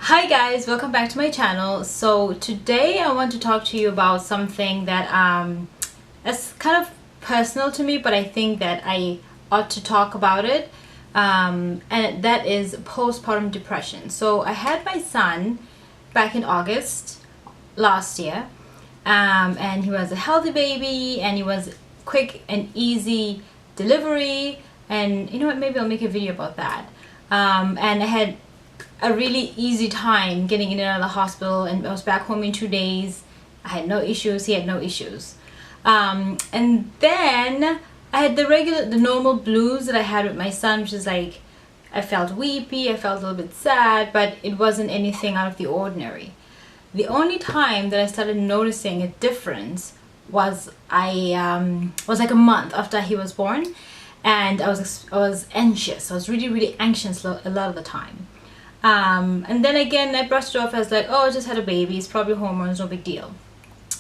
Hi guys, welcome back to my channel. So today I want to talk to you about something that is kind of personal to me, but I think that I ought to talk about it, and that is postpartum depression. So I had my son back in August last year, and he was a healthy baby, and he was quick and easy delivery, and you know what, maybe I'll make a video about that. And I had a really easy time getting in and out of the hospital, and I was back home in 2 days. I had no issues, he had no issues. And then I had the normal blues that I had with my son, which is like, I felt weepy, I felt a little bit sad, but it wasn't anything out of the ordinary. The only time that I started noticing a difference was was like a month after he was born, and I was anxious. I was really anxious a lot of the time. And then again I brushed it off as like, oh, I just had a baby, it's probably hormones, no big deal.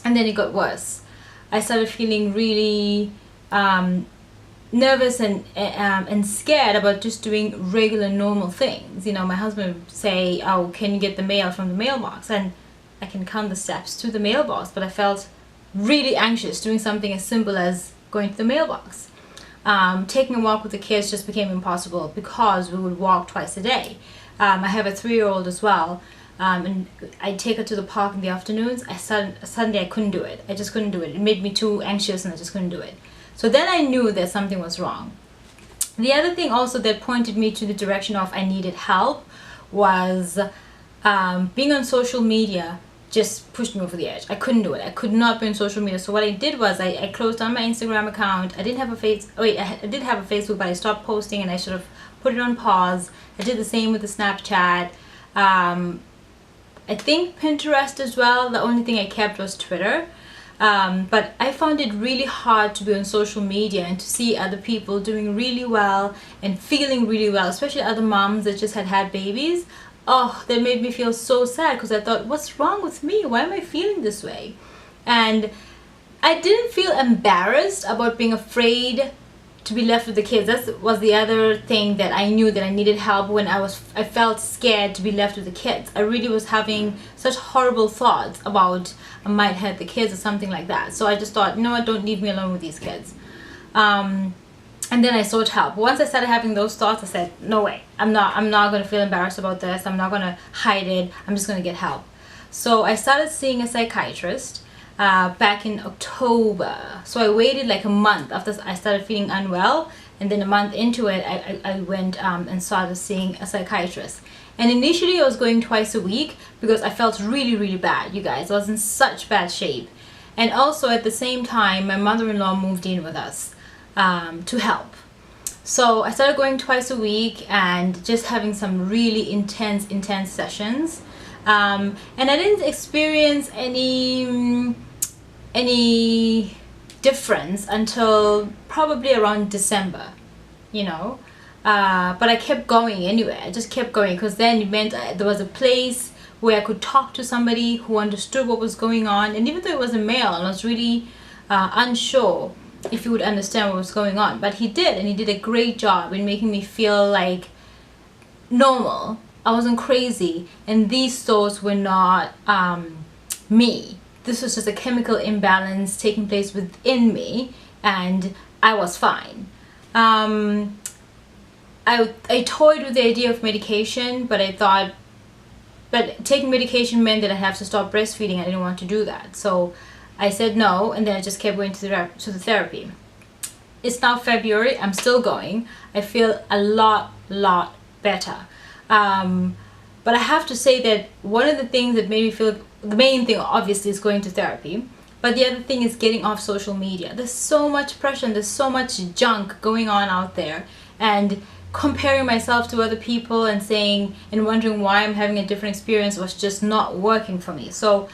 And then it got worse. I started feeling really nervous and scared about just doing regular normal things. You know, my husband would say, oh, can you get the mail from the mailbox? And I can count the steps to the mailbox, but I felt really anxious doing something as simple as going to the mailbox. Taking a walk with the kids just became impossible because we would walk twice a day. I have a 3-year-old as well, and I take her to the park in the afternoons. Suddenly I couldn't do it. I just couldn't do it. It made me too anxious and I just couldn't do it. So then I knew that something was wrong. The other thing also that pointed me to the direction of I needed help was being on social media just pushed me over the edge. I couldn't do it. I could not be on social media. So what I did was I closed down my Instagram account. I didn't have I did have a Facebook, but I stopped posting and I sort of put it on pause. I did the same with the Snapchat. I think Pinterest as well. The only thing I kept was Twitter. But I found it really hard to be on social media and to see other people doing really well and feeling really well, especially other moms that just had babies. Oh, that made me feel so sad because I thought, what's wrong with me? Why am I feeling this way? And I didn't feel embarrassed about being afraid to be left with the kids. That was the other thing that I knew that I needed help when I felt scared to be left with the kids. I really was having such horrible thoughts about I might have the kids or something like that. So I just thought, you know what, don't leave me alone with these kids. And then I sought help. Once I started having those thoughts, I said, no way, I'm not going to feel embarrassed about this. I'm not going to hide it. I'm just going to get help. So I started seeing a psychiatrist back in October. So I waited like a month after I started feeling unwell, and then a month into it I went and started seeing a psychiatrist. And initially I was going twice a week because I felt really bad, you guys. I was in such bad shape. And also at the same time my mother-in-law moved in with us to help. So I started going twice a week and just having some really intense sessions. And I didn't experience any difference until probably around December, you know. But I kept going anyway. I just kept going because then it meant there was a place where I could talk to somebody who understood what was going on. And even though it was a male and I was really unsure if he would understand what was going on, but he did, and he did a great job in making me feel like normal. I wasn't crazy, and these thoughts were not me. This was just a chemical imbalance taking place within me, and I was fine. I toyed with the idea of medication, but taking medication meant that I have to stop breastfeeding. I didn't want to do that, so I said no, and then I just kept going to the therapy. It's now February. I'm still going. I feel a lot better. But I have to say that one of the things that made me feel, the main thing obviously is going to therapy, but the other thing is getting off social media. There's so much pressure and there's so much junk going on out there, and comparing myself to other people and saying and wondering why I'm having a different experience was just not working for me. So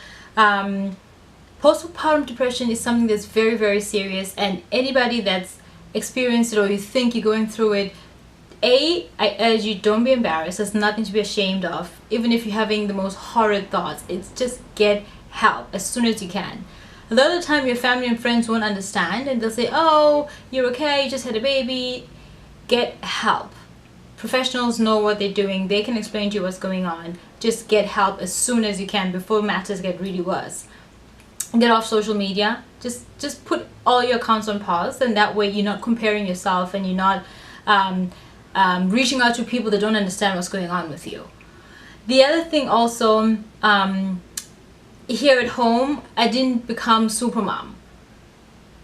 postpartum depression is something that's very serious, and anybody that's experienced it or you think you're going through it, I urge you, don't be embarrassed. There's nothing to be ashamed of. Even if you're having the most horrid thoughts, it's just get help as soon as you can. A lot of the time your family and friends won't understand, and they'll say, oh, you're okay, you just had a baby. Get help. Professionals know what they're doing. They can explain to you what's going on. Just get help as soon as you can before matters get really worse. Get off social media. Just put all your accounts on pause, and that way you're not comparing yourself, and you're not reaching out to people that don't understand what's going on with you. The other thing also, here at home, I didn't become super mom.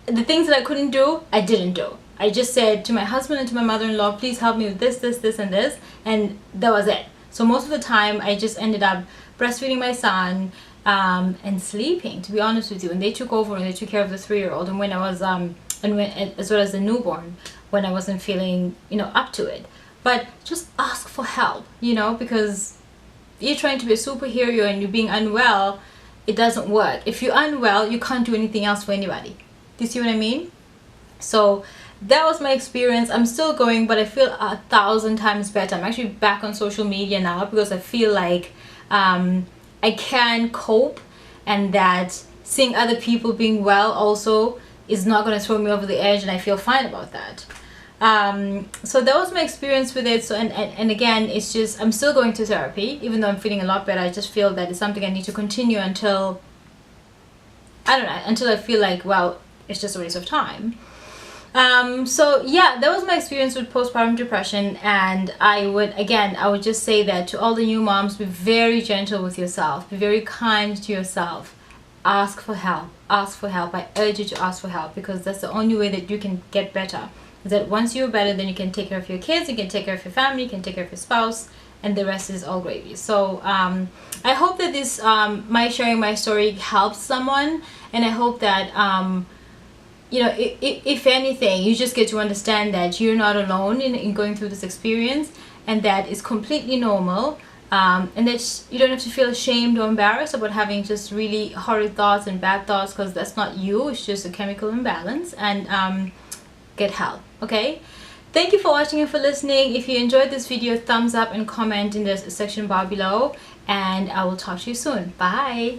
The things that I couldn't do, I didn't do. I just said to my husband and to my mother-in-law, please help me with this, this, this, and this, and that was it. So most of the time, I just ended up breastfeeding my son, and sleeping, to be honest with you. And they took over and they took care of the 3-year-old, and when I was as well as the newborn, when I wasn't feeling up to it. But just ask for help, because you're trying to be a superhero and you're being unwell, it doesn't work. If you're unwell, you can't do anything else for anybody. Do you see what I mean? So that was my experience. I'm still going, but I feel 1,000 times better. I'm actually back on social media now because I feel like I can cope, and that seeing other people being well also is not going to throw me over the edge, and I feel fine about that. So that was my experience with it. So and again, it's just, I'm still going to therapy, even though I'm feeling a lot better. I just feel that it's something I need to continue until, I don't know, until I feel like, well, it's just a waste of time. So yeah, that was my experience with postpartum depression, and I would just say that to all the new moms, be very gentle with yourself, be very kind to yourself, ask for help. I urge you to ask for help, because that's the only way that you can get better. Is that once you're better, then you can take care of your kids, you can take care of your family, you can take care of your spouse, and the rest is all gravy. So I hope that this my sharing my story helps someone, and I hope that if anything, you just get to understand that you're not alone in going through this experience, and that it's completely normal, and that you don't have to feel ashamed or embarrassed about having just really horrid thoughts and bad thoughts, because that's not you. It's just a chemical imbalance, and get help. Okay, thank you for watching and for listening. If you enjoyed this video, thumbs up and comment in the section bar below, and I will talk to you soon. Bye.